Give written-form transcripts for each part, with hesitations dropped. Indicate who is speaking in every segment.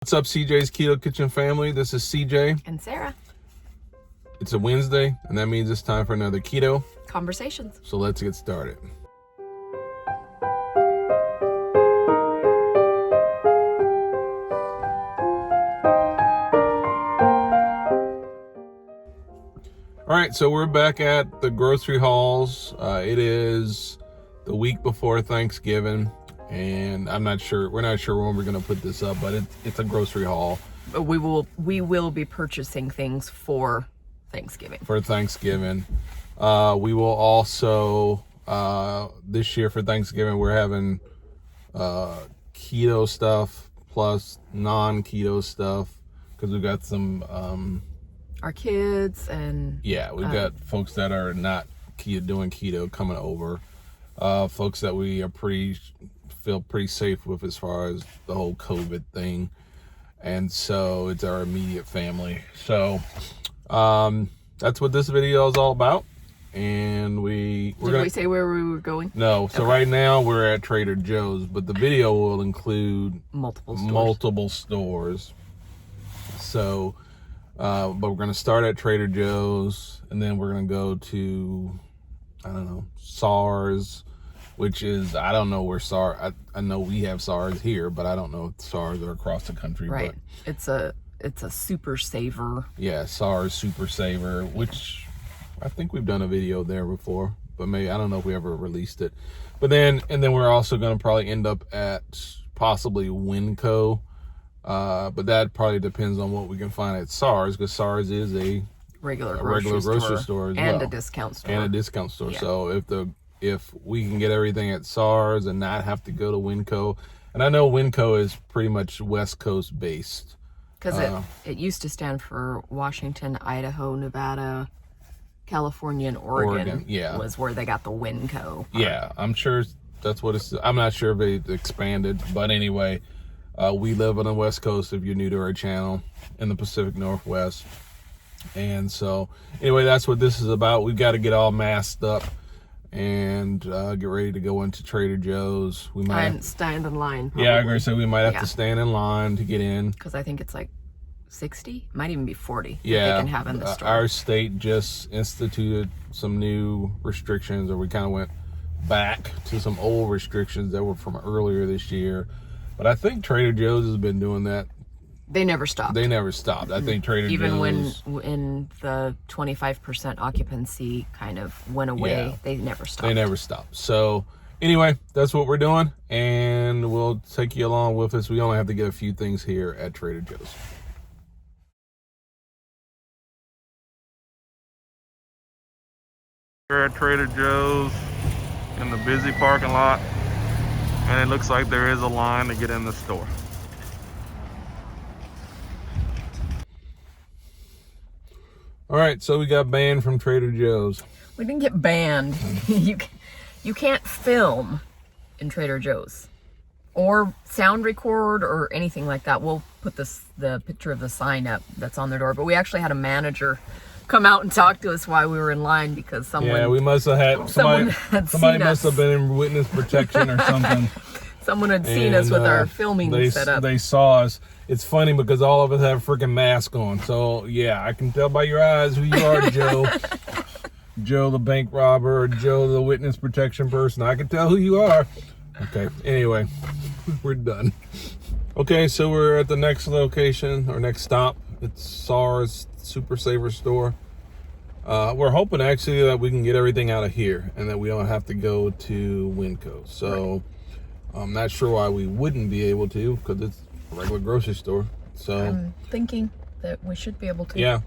Speaker 1: What's up, CJ's Keto Kitchen family? This is CJ.
Speaker 2: And Sarah.
Speaker 1: It's a Wednesday, and that means it's time for another Keto
Speaker 2: Conversations.
Speaker 1: So let's get started. All right, so we're back at the grocery hauls. It is the week before Thanksgiving, and we're not sure when we're gonna put this up, but it's a grocery haul.
Speaker 2: But we will be purchasing things for Thanksgiving.
Speaker 1: We will also this year for Thanksgiving we're having keto stuff plus non-keto stuff because we've got some
Speaker 2: our kids and
Speaker 1: we've got folks that are not doing keto coming over, folks that we are feel pretty safe with as far as the whole COVID thing, and so it's our immediate family. So that's what this video is all about. And did we say where we were going? No. So right now we're at Trader Joe's, but the video will include multiple stores. So but we're going to start at Trader Joe's, and then we're going to go to, Saar's, which is, I don't know where Saar, I know we have Saar's here, but I don't know if Saar's are across the country.
Speaker 2: Right. But it's a super saver.
Speaker 1: Yeah, Saar's Super Saver, which I think we've done a video there before, but maybe, I don't know if we ever released it. But then we're also going to probably end up at possibly WinCo. But that probably depends on what we can find at Saar's, because Saar's is a regular grocery store as well.
Speaker 2: And a discount store.
Speaker 1: Yeah. So if we can get everything at Saar's and not have to go to WinCo, and I know WinCo is pretty much West Coast based.
Speaker 2: Because it used to stand for Washington, Idaho, Nevada, California, and Oregon.
Speaker 1: Yeah.
Speaker 2: Was where they got the WinCo.
Speaker 1: Yeah, I'm sure that's what it's, I'm not sure if they expanded, but anyway, we live on the West Coast if you're new to our channel, in the Pacific Northwest. And so anyway, that's what this is about. We've got to get all masked up and get ready to go into Trader Joe's. We might
Speaker 2: stand in line. Probably.
Speaker 1: Yeah, I agree. So we might have to stand in line to get in,
Speaker 2: because I think it's like 60, might even be 40.
Speaker 1: Yeah,
Speaker 2: they can have in the store.
Speaker 1: Our state just instituted some new restrictions, or we kind of went back to some old restrictions that were from earlier this year. But I think Trader Joe's has been doing that.
Speaker 2: They never stopped.
Speaker 1: I think Trader Joe's,
Speaker 2: even when the 25% occupancy kind of went away, they never stopped.
Speaker 1: So anyway, that's what we're doing, and we'll take you along with us. We only have to get a few things here at Trader Joe's. We're at Trader Joe's in the busy parking lot, and it looks like there is a line to get in the store. All right, so we got banned from Trader Joe's.
Speaker 2: We didn't get banned. You can't film in Trader Joe's or sound record or anything like that. We'll put the picture of the sign up that's on their door, but we actually had a manager come out and talk to us while we were in line, because
Speaker 1: we must have had somebody must have been in witness protection or something.
Speaker 2: Someone had seen us with our filming set up.
Speaker 1: They saw us. It's funny because all of us have freaking masks on. So yeah, I can tell by your eyes who you are, Joe. Joe the bank robber, or Joe the witness protection person. I can tell who you are. Okay, anyway, we're done. Okay, so we're at the next location, or next stop. It's Saar's Super Saver store. We're hoping actually that we can get everything out of here and that we don't have to go to WinCo. So right. I'm not sure why we wouldn't be able to, because it's a regular grocery store. So
Speaker 2: I'm thinking that we should be able to.
Speaker 1: Yeah.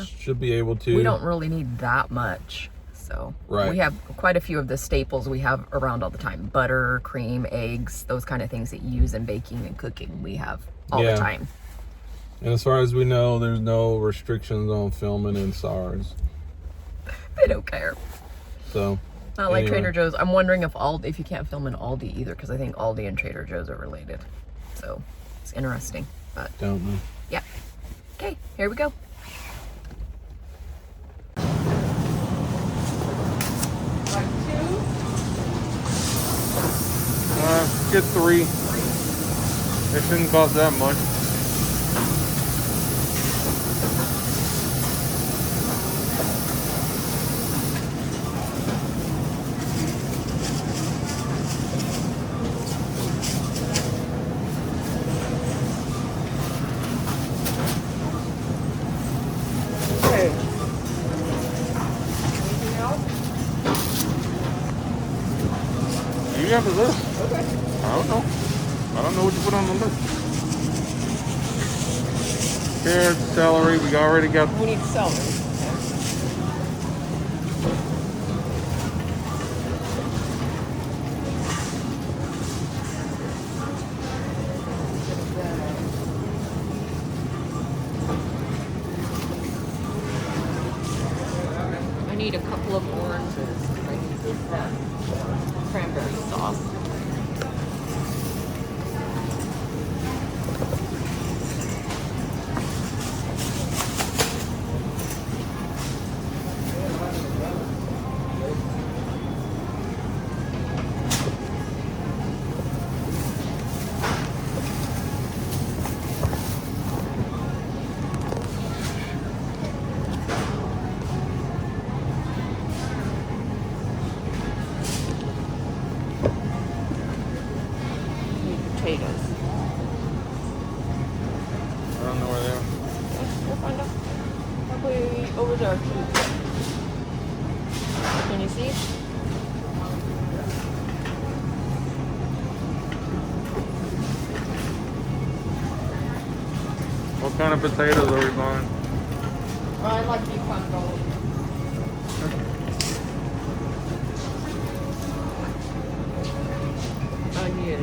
Speaker 1: Should be able to.
Speaker 2: We don't really need that much. So
Speaker 1: right.
Speaker 2: We have quite a few of the staples we have around all the time. Butter, cream, eggs, those kind of things that you use in baking and cooking, we have all the time.
Speaker 1: And as far as we know, there's no restrictions on filming in Saar's.
Speaker 2: They don't care.
Speaker 1: So
Speaker 2: not like Trader Joe's. I'm wondering if you can't film in Aldi either, because I think Aldi and Trader Joe's are related. So it's interesting. But
Speaker 1: don't know.
Speaker 2: Yeah. Okay, here we go.
Speaker 1: Get 3. It shouldn't cost that much. got for this?
Speaker 2: Okay.
Speaker 1: I don't know. I don't know what you put on the list. Carrots, celery. We already got.
Speaker 2: We need celery. I need a couple of oranges. I need this cranberry sauce. Potatoes.
Speaker 1: I don't know where they are.
Speaker 2: We'll find out. Probably over there. Can you see?
Speaker 1: What kind of potatoes are we buying?
Speaker 2: I like Yukon Gold. Onion.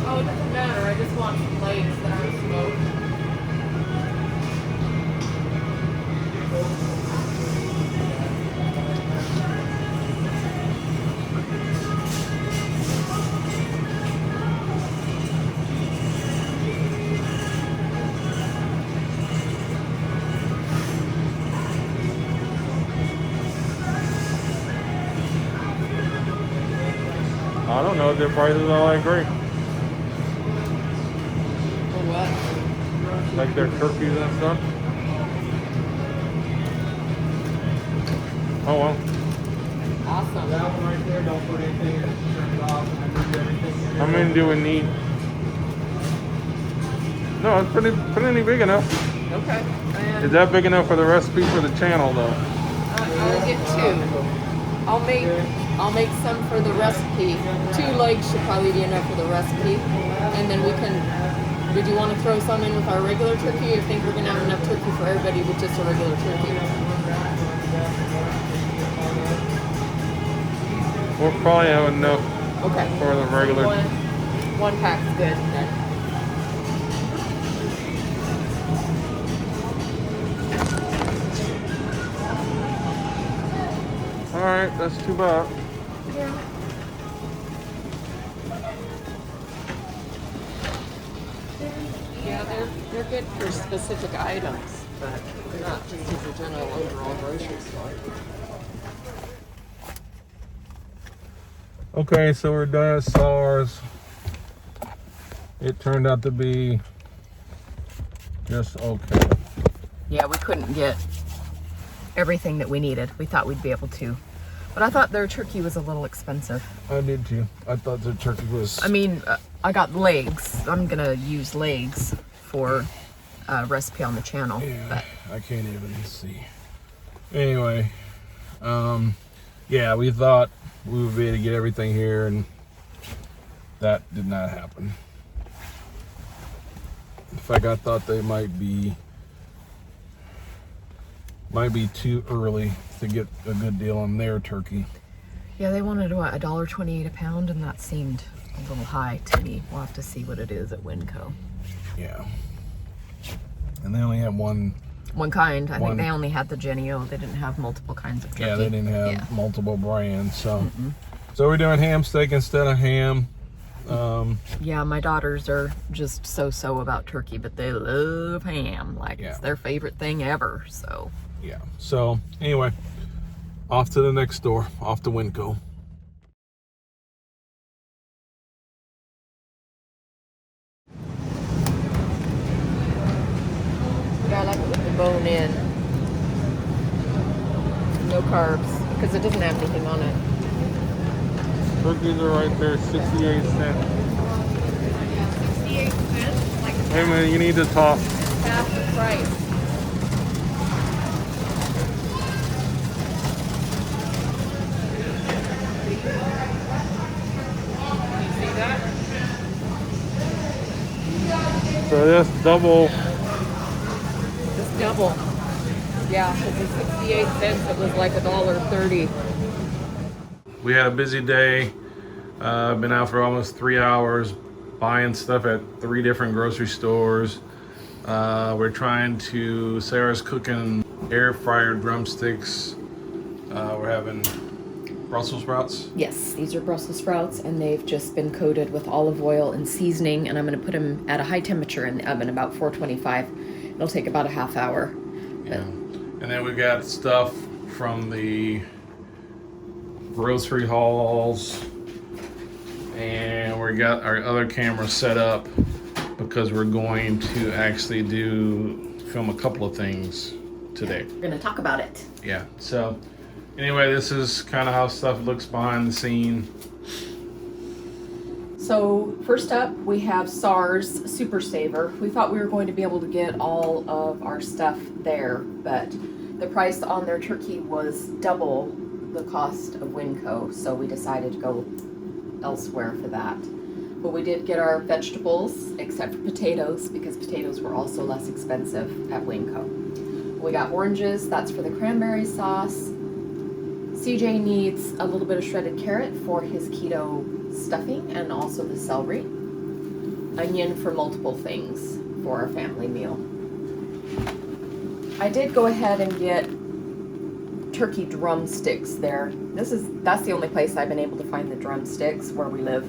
Speaker 2: Oh, it doesn't matter. I just want some legs that aren't smoked.
Speaker 1: I don't know if their prices are that great.
Speaker 2: For what?
Speaker 1: Like their turkeys and stuff. Oh well.
Speaker 2: Awesome.
Speaker 3: That one right there, don't put anything in it. Turn it off and then move everything in.
Speaker 1: How many do we need? No, it's pretty big enough.
Speaker 2: Okay. And
Speaker 1: Is that big enough for the recipe for the channel though?
Speaker 2: I'll get two. I'll make some for the recipe. 2 legs should probably be enough for the recipe. And then we can, did you want to throw some in with our regular turkey, or you think we're going to have enough turkey for everybody with just a regular turkey?
Speaker 1: We'll probably have enough
Speaker 2: Okay.
Speaker 1: for the regular.
Speaker 2: One pack's good then.
Speaker 1: Alright, that's too bad.
Speaker 2: Yeah, they're good for specific items, but they're not just as a general overall grocery store.
Speaker 1: Okay, so we're done at Saar's. It turned out to be just okay.
Speaker 2: Yeah, we couldn't get everything that we needed. We thought we'd be able to. But I thought their turkey was a little expensive.
Speaker 1: I did too. I thought the turkey was.
Speaker 2: I mean, I got legs. I'm gonna use legs for a recipe on the channel.
Speaker 1: Yeah,
Speaker 2: But
Speaker 1: I can't even see. Anyway, yeah, we thought we would be able to get everything here, and that did not happen. In fact, I thought they might be too early to get a good deal on their turkey.
Speaker 2: yeah, they wanted what, $1.28 a pound, and that seemed a little high to me. We'll have to see what it is at WinCo.
Speaker 1: Yeah. And they only have one
Speaker 2: One kind. I
Speaker 1: One.
Speaker 2: think they only had the Genio. They didn't have multiple kinds of turkey.
Speaker 1: Yeah, they didn't have
Speaker 2: Yeah.
Speaker 1: multiple brands. So, so we're doing ham steak instead of ham.
Speaker 2: Yeah, my daughters are just so about turkey, but they love ham. Like,
Speaker 1: Yeah.
Speaker 2: it's their favorite thing ever. So,
Speaker 1: Yeah. So anyway, off to the next store, off to WinCo.
Speaker 2: yeah, I like it with the bone in. No carbs, because it doesn't have anything on it.
Speaker 1: Turkeys are right there, 68 cents.
Speaker 2: 68 cents? Like
Speaker 1: Hey man, you need to talk.
Speaker 2: half the price. You see that?
Speaker 1: So that's double.
Speaker 2: Just double. Yeah, because it's 68 cents. It was like $1.30.
Speaker 1: We had a busy day. Been out for almost 3 hours buying stuff at 3 different grocery stores. We're trying to, Sarah's cooking air fryer drumsticks. We're having Brussels sprouts.
Speaker 2: Yes, these are Brussels sprouts, and they've just been coated with olive oil and seasoning, and I'm going to put them at a high temperature in the oven, about 425. It'll take about a half hour.
Speaker 1: Yeah. And then we got stuff from the grocery hauls, and we got our other camera set up because we're going to actually film a couple of things today.
Speaker 2: We're going to talk about it.
Speaker 1: Yeah. So anyway, this is kind of how stuff looks behind the scene.
Speaker 2: So first up, we have Saar's Super Saver. We thought we were going to be able to get all of our stuff there, but the price on their turkey was double the cost of WinCo, so we decided to go elsewhere for that. But we did get our vegetables, except for potatoes, because potatoes were also less expensive at WinCo. We got oranges, that's for the cranberry sauce. CJ needs a little bit of shredded carrot for his keto stuffing, and also the celery. Onion for multiple things for our family meal. I did go ahead and get turkey drumsticks there. That's the only place I've been able to find the drumsticks where we live.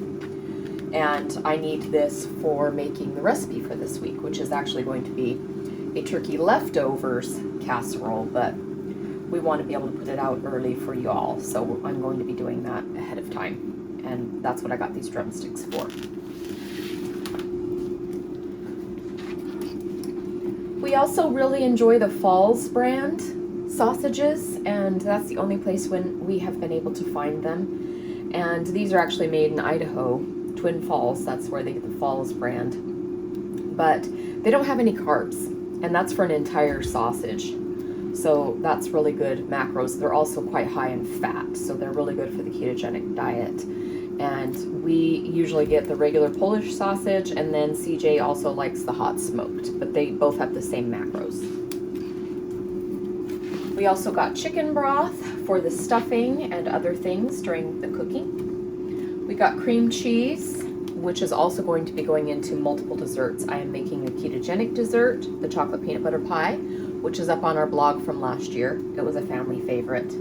Speaker 2: And I need this for making the recipe for this week, which is actually going to be a turkey leftovers casserole, but we want to be able to put it out early for y'all, so I'm going to be doing that ahead of time, and that's what I got these drumsticks for. We also really enjoy the Falls brand sausages, and that's the only place when we have been able to find them. And these are actually made in Idaho, Twin Falls, that's where they get the Falls brand. But they don't have any carbs, and that's for an entire sausage. So that's really good macros. They're also quite high in fat, so they're really good for the ketogenic diet. And we usually get the regular Polish sausage, and then CJ also likes the hot smoked, but they both have the same macros. We also got chicken broth for the stuffing and other things during the cooking. We got cream cheese, which is also going to be going into multiple desserts. I am making a ketogenic dessert, the chocolate peanut butter pie, which is up on our blog from last year. It was a family favorite.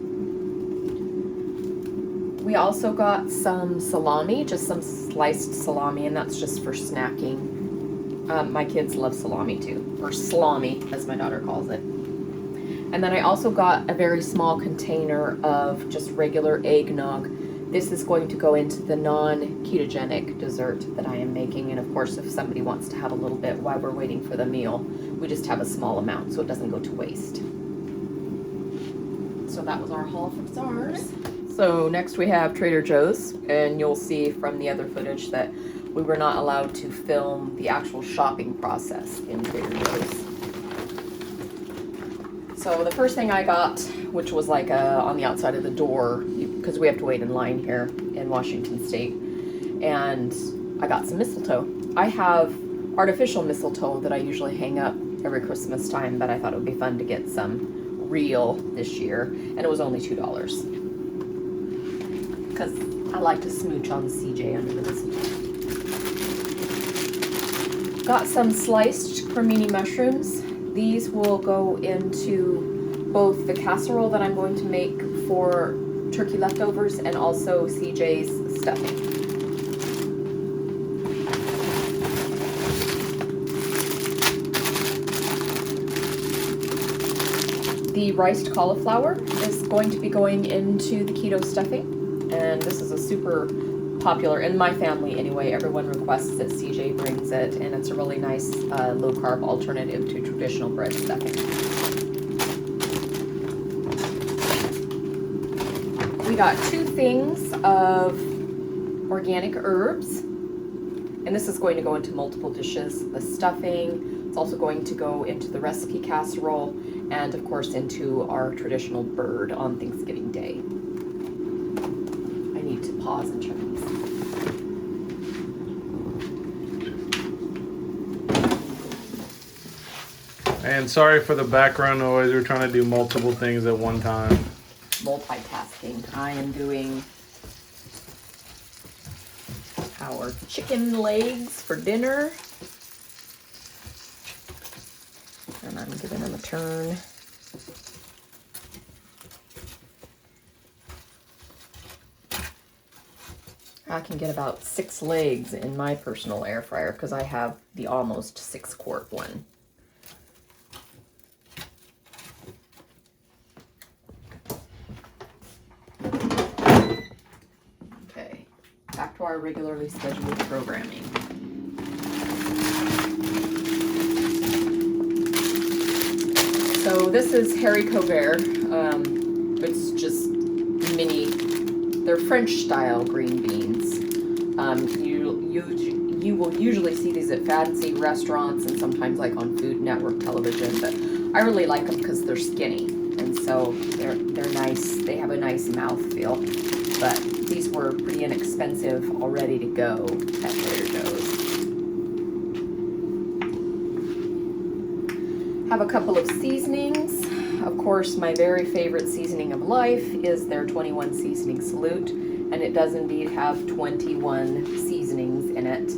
Speaker 2: We also got some salami, just some sliced salami, and that's just for snacking. My kids love salami too, or salami, as my daughter calls it. And then I also got a very small container of just regular eggnog. This is going to go into the non-ketogenic dessert that I am making. And of course, if somebody wants to have a little bit while we're waiting for the meal, we just have a small amount so it doesn't go to waste. So that was our haul from Saar's. So next we have Trader Joe's, and you'll see from the other footage that we were not allowed to film the actual shopping process in Trader Joe's. So the first thing I got, which was like on the outside of the door, because we have to wait in line here in Washington State, and I got some mistletoe. I have artificial mistletoe that I usually hang up every Christmas time, but I thought it would be fun to get some real this year, and it was only $2. Because I like to smooch on CJ under the mistletoe. Got some sliced cremini mushrooms. these will go into both the casserole that I'm going to make for turkey leftovers and also CJ's stuffing. The riced cauliflower is going to be going into the keto stuffing, and this is a super popular, in my family anyway, everyone requests that CJ brings it, and it's a really nice low-carb alternative to traditional bread stuffing. We got 2 things of organic herbs, and this is going to go into multiple dishes. The stuffing, it's also going to go into the recipe casserole, and of course into our traditional bird on Thanksgiving Day. I need to pause and turn these.
Speaker 1: And sorry for the background noise. We're trying to do multiple things at one time.
Speaker 2: Multitasking. I am doing our chicken legs for dinner. And I'm giving them a turn. I can get about 6 legs in my personal air fryer because I have the almost 6-quart one. Okay, back to our regularly scheduled programming. So this is Haricot Vert. It's just mini, they're French style green beans. You will usually see these at fancy restaurants and sometimes like on Food Network television, but I really like them because they're skinny, and so they're nice. They have a nice mouthfeel, but these were pretty inexpensive, all ready to go at Trader Joe's. Have a couple of seasonings. Of course, my very favorite seasoning of life is their 21 seasoning salute, and it does indeed have 21 seasonings in it.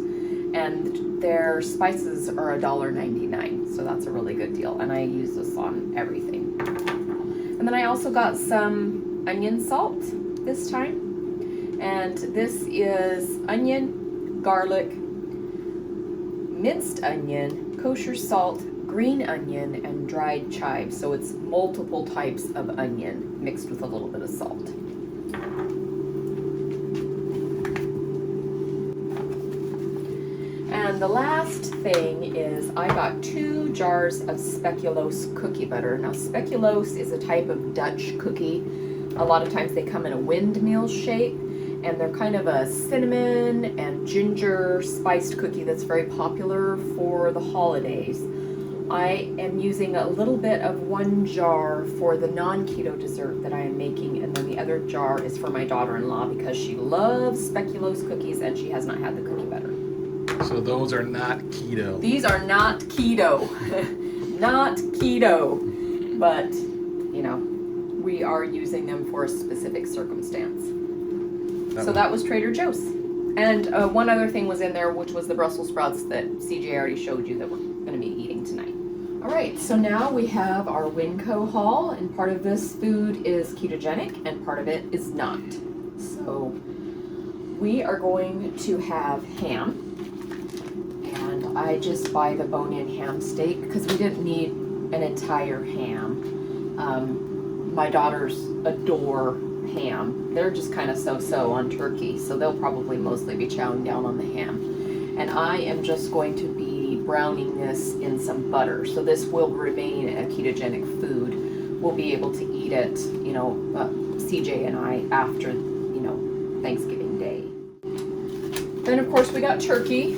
Speaker 2: And their spices are $1.99, so that's a really good deal, and I use this on everything. And then I also got some onion salt this time, and this is onion, garlic, minced onion, kosher salt, green onion, and dried chives. So it's multiple types of onion mixed with a little bit of salt. And the last thing is I got 2 jars of speculoos cookie butter. Now speculoos is a type of Dutch cookie. A lot of times they come in a windmill shape, and they're kind of a cinnamon and ginger spiced cookie that's very popular for the holidays. I am using a little bit of 1 jar for the non-keto dessert that I am making, and then the other jar is for my daughter-in-law because she loves speculoos cookies and she has not had the cookie butter.
Speaker 1: So those are not keto.
Speaker 2: These are not keto. Not keto. But, you know, we are using them for a specific circumstance. So that was Trader Joe's. And one other thing was in there, which was the Brussels sprouts that CJ already showed you that we're going to be eating tonight. All right, so now we have our WinCo haul, and part of this food is ketogenic and part of it is not. So we are going to have ham, and I just buy the bone-in ham steak because we didn't need an entire ham. My daughters adore ham. They're just kind of so-so on turkey, so they'll probably mostly be chowing down on the ham. And I am just going to be browning this in some butter, so this will remain a ketogenic food. We'll be able to eat it, you know, CJ and I after, you know, Thanksgiving Day. Then of course we got turkey,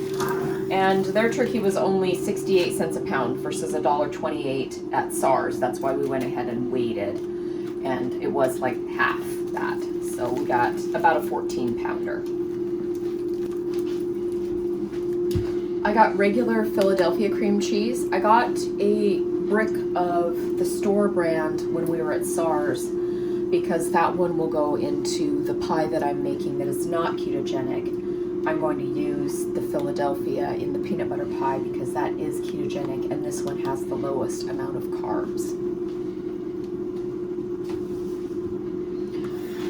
Speaker 2: and their turkey was only 68 cents a pound versus $1.28 at Saar's. That's why we went ahead and waited, and it was like half that. So we got about a 14-pounder. I got regular Philadelphia cream cheese. I got a brick of the store brand when we were at Saar's because that one will go into the pie that I'm making that is not ketogenic. I'm going to use the Philadelphia in the peanut butter pie because that is ketogenic, and this one has the lowest amount of carbs.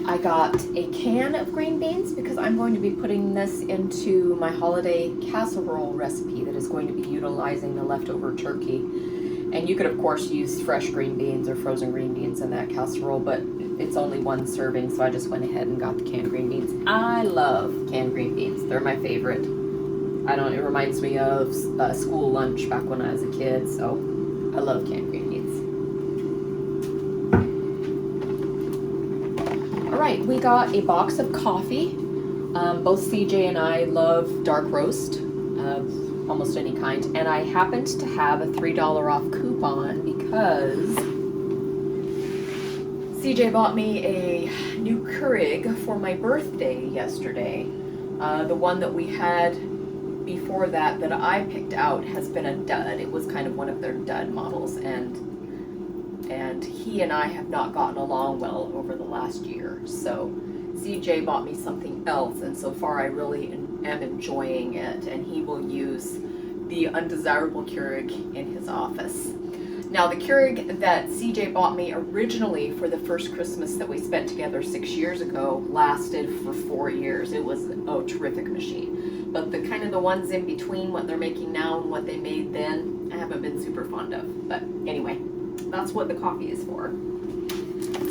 Speaker 2: I got a can of green beans because I'm going to be putting this into my holiday casserole recipe that is going to be utilizing the leftover turkey. And you could of course use fresh green beans or frozen green beans in that casserole, but it's only one serving, so I just went ahead and got the canned green beans. I love canned green beans. They're my favorite. It reminds me of school lunch back when I was a kid, so I love canned green beans. All right, we got a box of coffee. Both CJ and I love dark roast of almost any kind, and I happened to have a $3 off coupon because CJ bought me a new Keurig for my birthday yesterday. The one that we had before that I picked out has been a dud. It was kind of one of their dud models, and he and I have not gotten along well over the last year. So CJ bought me something else, and so far I really am enjoying it, and he will use the undesirable Keurig in his office. Now, the Keurig that CJ bought me originally for the first Christmas that we spent together 6 years ago lasted for 4 years. It was a terrific machine. But the ones in between what they're making now and what they made then, I haven't been super fond of. But anyway, that's what the coffee is for.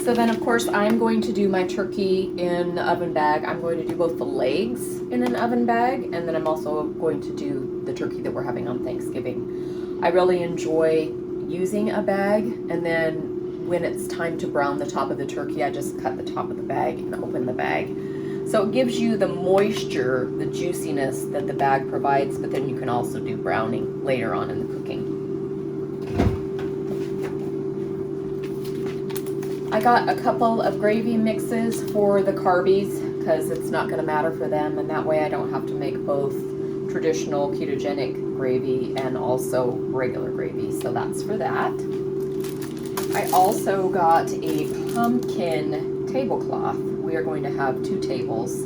Speaker 2: So then, of course, I'm going to do my turkey in the oven bag. I'm going to do both the legs in an oven bag, and then I'm also going to do the turkey that we're having on Thanksgiving. I really enjoy using a bag, and then when it's time to brown the top of the turkey, I just cut the top of the bag and open the bag. So it gives you the moisture, the juiciness that the bag provides, but then you can also do browning later on in the cooking. I got a couple of gravy mixes for the carbies because it's not going to matter for them, and that way I don't have to make both traditional ketogenic gravy and also regular gravy, so that's for that. I also got a pumpkin tablecloth. We are going to have 2 tables.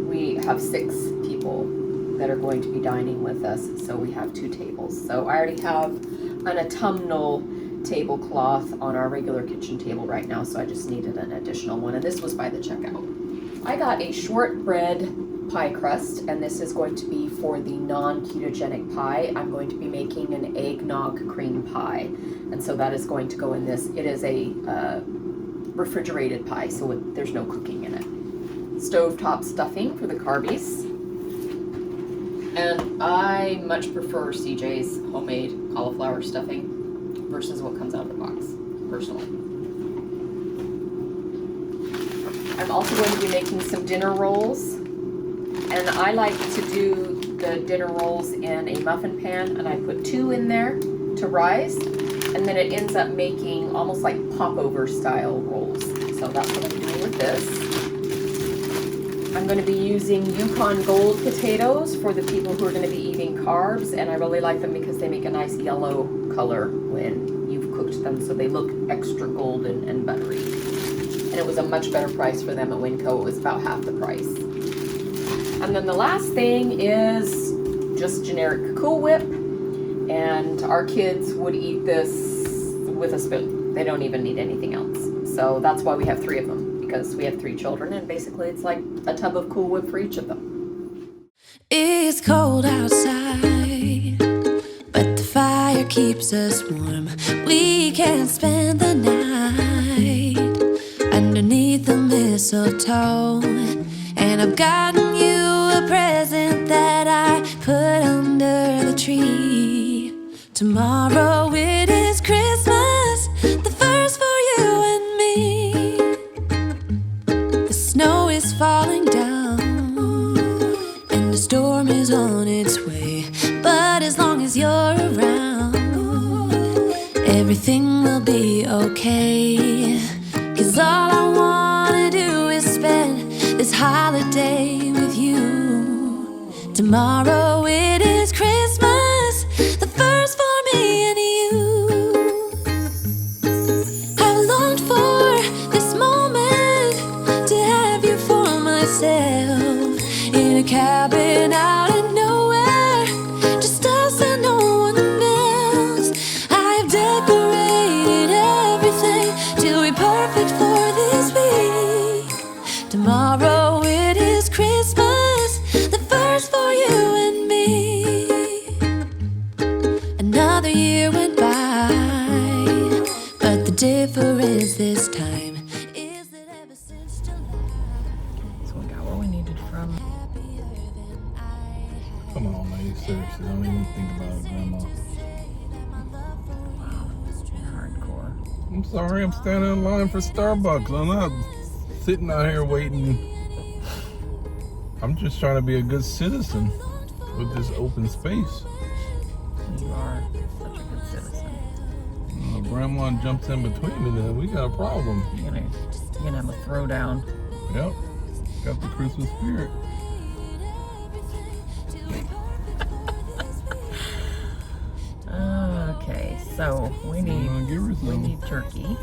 Speaker 2: We have 6 people that are going to be dining with us, so we have 2 tables. So I already have an autumnal tablecloth on our regular kitchen table right now, so I just needed an additional one, and this was by the checkout. I got a shortbread pie crust, and this is going to be for the non-ketogenic pie. I'm going to be making an eggnog cream pie, and so that is going to go in this. It is a refrigerated pie, so there's no cooking in it. Stovetop stuffing for the carbies, and I much prefer CJ's homemade cauliflower stuffing versus what comes out of the box, personally. I'm also going to be making some dinner rolls, and I like to do the dinner rolls in a muffin pan, and I put 2 in there to rise, and then it ends up making almost like popover style rolls. So that's what I'm doing with this. I'm going to be using Yukon Gold potatoes for the people who are going to be eating carbs, and I really like them because they make a nice yellow color when you've cooked them, so they look extra golden and buttery. And it was a much better price for them at WinCo. It was about half the price. And then the last thing is just generic Cool Whip, and our kids would eat this with a spoon. They don't even need anything else. So that's why we have 3 of them, because we have 3 children, and basically it's like a tub of Cool Whip for each of them.
Speaker 4: It's cold outside, but the fire keeps us warm. We can spend the night underneath the mistletoe, and I've gotten you a present that I put under the tree. Tomorrow it is Christmas, the first for you and me. The snow is falling down, and the storm is on its way. But as long as you're around, everything will be okay. 'Cause all I wanna do is spend this holiday with you. Tomorrow it is Christmas, the first for me and you. I've longed for this moment to have you for myself in a cabin
Speaker 1: Seriously, don't even think about it, Grandma.
Speaker 2: You're hardcore.
Speaker 1: I'm sorry, I'm standing in line for Starbucks. I'm not sitting out here waiting. I'm just trying to be a good citizen with this open space.
Speaker 2: You are such a good citizen.
Speaker 1: Grandma jumps in between me, then we got a problem.
Speaker 2: You're gonna have a throwdown.
Speaker 1: Yep, got the Christmas spirit.
Speaker 2: Okay, so we need
Speaker 1: Give her some.
Speaker 2: turkey.